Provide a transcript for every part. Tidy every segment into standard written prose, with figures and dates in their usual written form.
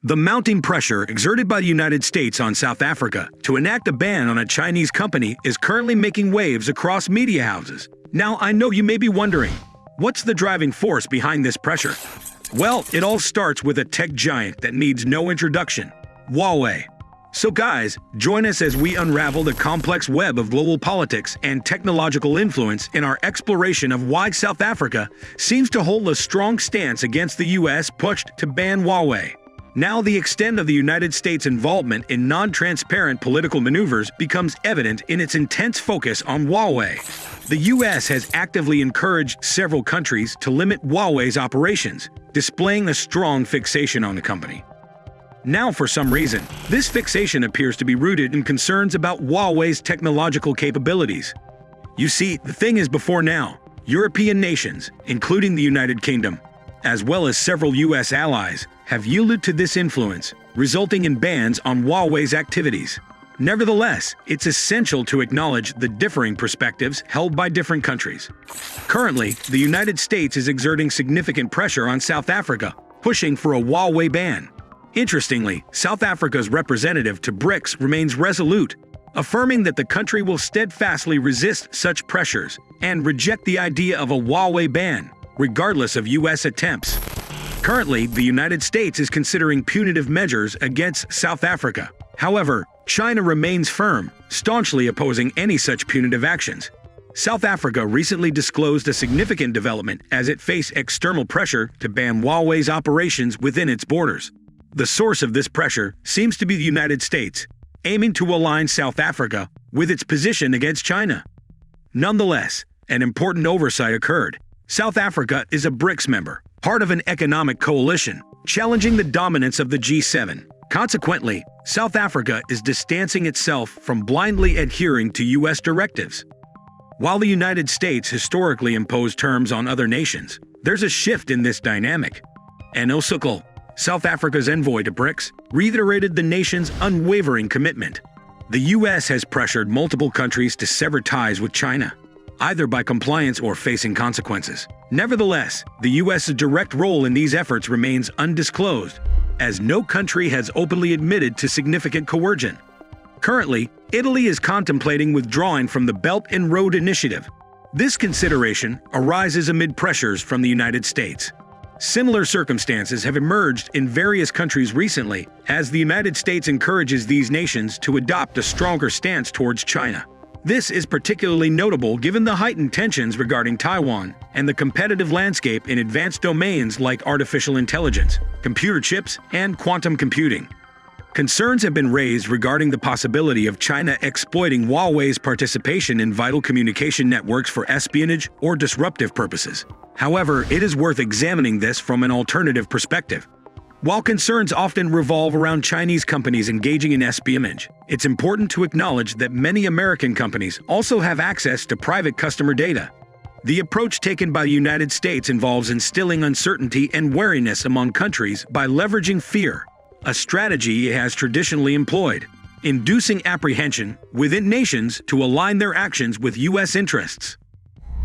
The mounting pressure exerted by the United States on South Africa to enact a ban on a Chinese company is currently making waves across media houses. Now, I know you may be wondering, what's the driving force behind this pressure? Well, it all starts with a tech giant that needs no introduction: Huawei. So guys, join us as we unravel the complex web of global politics and technological influence in our exploration of why South Africa seems to hold a strong stance against the US push to ban Huawei. Now the extent of the United States' involvement in non-transparent political maneuvers becomes evident in its intense focus on Huawei. The US has actively encouraged several countries to limit Huawei's operations, displaying a strong fixation on the company. Now, for some reason, this fixation appears to be rooted in concerns about Huawei's technological capabilities. You see, the thing is, before now, European nations, including the United Kingdom, as well as several US allies, have yielded to this influence, resulting in bans on Huawei's activities. Nevertheless, it's essential to acknowledge the differing perspectives held by different countries. Currently, the United States is exerting significant pressure on South Africa, pushing for a Huawei ban. Interestingly, South Africa's representative to BRICS remains resolute, affirming that the country will steadfastly resist such pressures and reject the idea of a Huawei ban, regardless of US attempts. Currently, the United States is considering punitive measures against South Africa. However, China remains firm, staunchly opposing any such punitive actions. South Africa recently disclosed a significant development as it faced external pressure to ban Huawei's operations within its borders. The source of this pressure seems to be the United States, aiming to align South Africa with its position against China. Nonetheless, an important oversight occurred. South Africa is a BRICS member, part of an economic coalition, challenging the dominance of the G7. Consequently, South Africa is distancing itself from blindly adhering to US directives. While the United States historically imposed terms on other nations, there's a shift in this dynamic. Enact, South Africa's envoy to BRICS, reiterated the nation's unwavering commitment. The US has pressured multiple countries to sever ties with China, either by compliance or facing consequences. Nevertheless, the US's direct role in these efforts remains undisclosed, as no country has openly admitted to significant coercion. Currently, Italy is contemplating withdrawing from the Belt and Road Initiative. This consideration arises amid pressures from the United States. Similar circumstances have emerged in various countries recently, as the United States encourages these nations to adopt a stronger stance towards China. This is particularly notable given the heightened tensions regarding Taiwan and the competitive landscape in advanced domains like artificial intelligence, computer chips, and quantum computing. Concerns have been raised regarding the possibility of China exploiting Huawei's participation in vital communication networks for espionage or disruptive purposes. However, it is worth examining this from an alternative perspective. While concerns often revolve around Chinese companies engaging in espionage, it's important to acknowledge that many American companies also have access to private customer data. The approach taken by the United States involves instilling uncertainty and wariness among countries by leveraging fear, a strategy it has traditionally employed, inducing apprehension within nations to align their actions with US interests.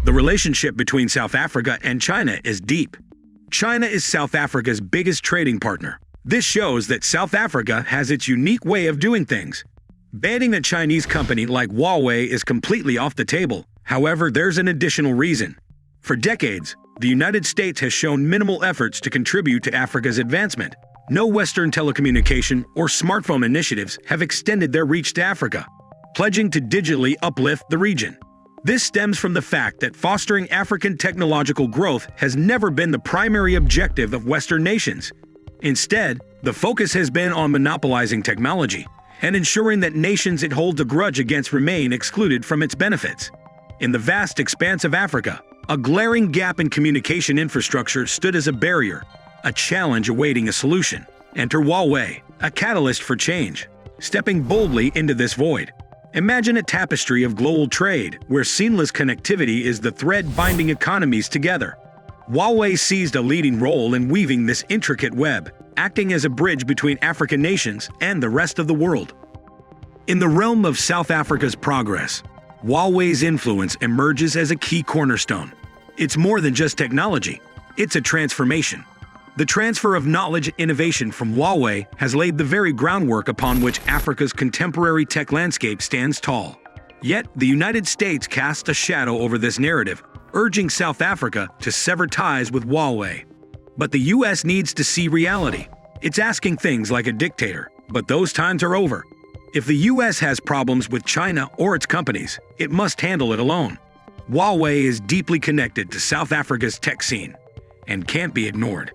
The relationship between South Africa and China is deep. China is South Africa's biggest trading partner. This shows that South Africa has its unique way of doing things. Banning a Chinese company like Huawei is completely off the table. However, there's an additional reason. For decades, the United States has shown minimal efforts to contribute to Africa's advancement. No Western telecommunication or smartphone initiatives have extended their reach to Africa, pledging to digitally uplift the region. This stems from the fact that fostering African technological growth has never been the primary objective of Western nations. Instead, the focus has been on monopolizing technology and ensuring that nations it holds a grudge against remain excluded from its benefits. In the vast expanse of Africa, a glaring gap in communication infrastructure stood as a barrier, a challenge awaiting a solution. Enter Huawei, a catalyst for change, stepping boldly into this void. Imagine a tapestry of global trade where seamless connectivity is the thread binding economies together. Huawei seized a leading role in weaving this intricate web, acting as a bridge between African nations and the rest of the world. In the realm of South Africa's progress, Huawei's influence emerges as a key cornerstone. It's more than just technology, it's a transformation. The transfer of knowledge and innovation from Huawei has laid the very groundwork upon which Africa's contemporary tech landscape stands tall. Yet, the United States casts a shadow over this narrative, urging South Africa to sever ties with Huawei. But the US needs to see reality. It's asking things like a dictator, but those times are over. If the US has problems with China or its companies, it must handle it alone. Huawei is deeply connected to South Africa's tech scene and can't be ignored.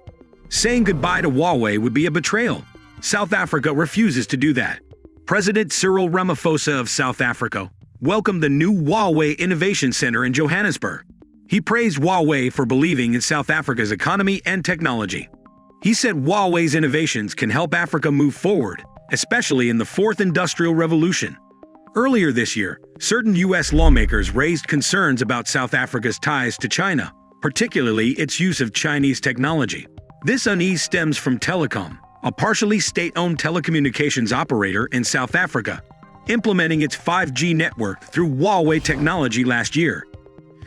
Saying goodbye to Huawei would be a betrayal. South Africa refuses to do that. President Cyril Ramaphosa of South Africa welcomed the new Huawei Innovation Center in Johannesburg. He praised Huawei for believing in South Africa's economy and technology. He said Huawei's innovations can help Africa move forward, especially in the fourth industrial revolution. Earlier this year, certain US lawmakers raised concerns about South Africa's ties to China, particularly its use of Chinese technology. This unease stems from Telecom, a partially state-owned telecommunications operator in South Africa, implementing its 5G network through Huawei technology last year.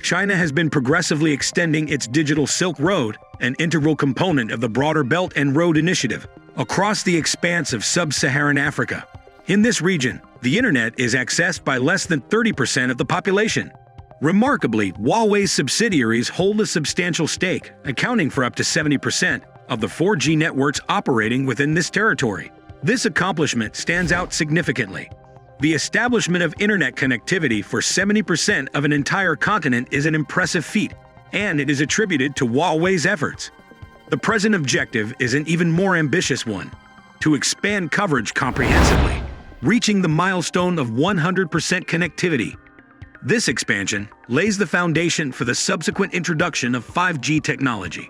China has been progressively extending its digital Silk Road, an integral component of the broader Belt and Road Initiative, across the expanse of sub-Saharan Africa. In this region, the internet is accessed by less than 30% of the population. Remarkably, Huawei's subsidiaries hold a substantial stake, accounting for up to 70% of the 4G networks operating within this territory. This accomplishment stands out significantly. The establishment of internet connectivity for 70% of an entire continent is an impressive feat, and it is attributed to Huawei's efforts. The present objective is an even more ambitious one: to expand coverage comprehensively, reaching the milestone of 100% connectivity. This expansion lays the foundation for the subsequent introduction of 5G technology.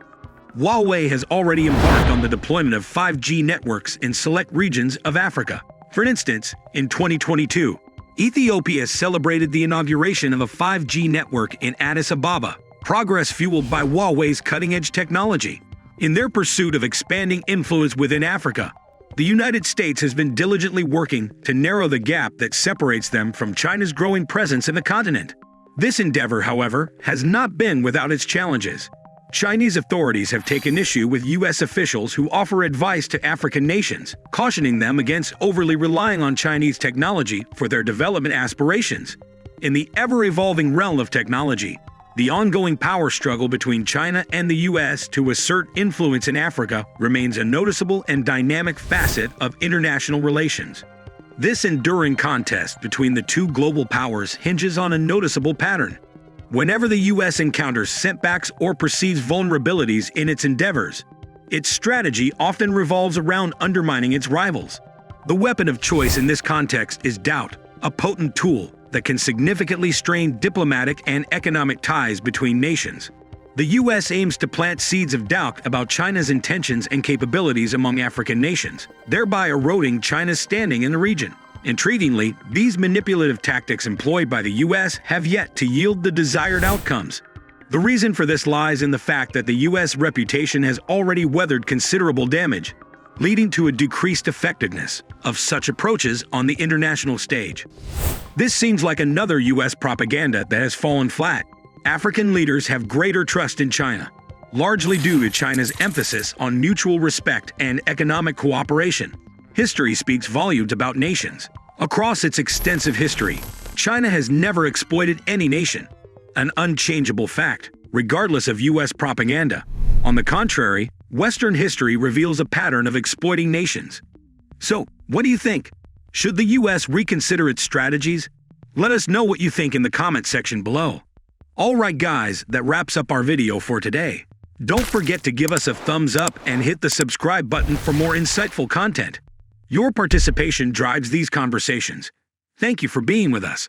Huawei has already embarked on the deployment of 5G networks in select regions of Africa. For instance, in 2022, Ethiopia celebrated the inauguration of a 5G network in Addis Ababa, progress fueled by Huawei's cutting-edge technology. In their pursuit of expanding influence within Africa, the United States has been diligently working to narrow the gap that separates them from China's growing presence in the continent. This endeavor, however, has not been without its challenges. Chinese authorities have taken issue with U.S. officials who offer advice to African nations, cautioning them against overly relying on Chinese technology for their development aspirations. In the ever-evolving realm of technology, the ongoing power struggle between China and the U.S. to assert influence in Africa remains a noticeable and dynamic facet of international relations. This enduring contest between the two global powers hinges on a noticeable pattern. Whenever the U.S. encounters setbacks or perceives vulnerabilities in its endeavors, its strategy often revolves around undermining its rivals. The weapon of choice in this context is doubt, a potent tool that can significantly strain diplomatic and economic ties between nations. The U.S. aims to plant seeds of doubt about China's intentions and capabilities among African nations, thereby eroding China's standing in the region. Intriguingly, these manipulative tactics employed by the U.S. have yet to yield the desired outcomes. The reason for this lies in the fact that the U.S. reputation has already weathered considerable damage, leading to a decreased effectiveness of such approaches on the international stage. This seems like another U.S. propaganda that has fallen flat. African leaders have greater trust in China, largely due to China's emphasis on mutual respect and economic cooperation. History speaks volumes about nations. Across its extensive history, China has never exploited any nation, an unchangeable fact, regardless of U.S. propaganda. On the contrary, Western history reveals a pattern of exploiting nations. So, what do you think? Should the U.S. reconsider its strategies? Let us know what you think in the comment section below. Alright guys, that wraps up our video for today. Don't forget to give us a thumbs up and hit the subscribe button for more insightful content. Your participation drives these conversations. Thank you for being with us.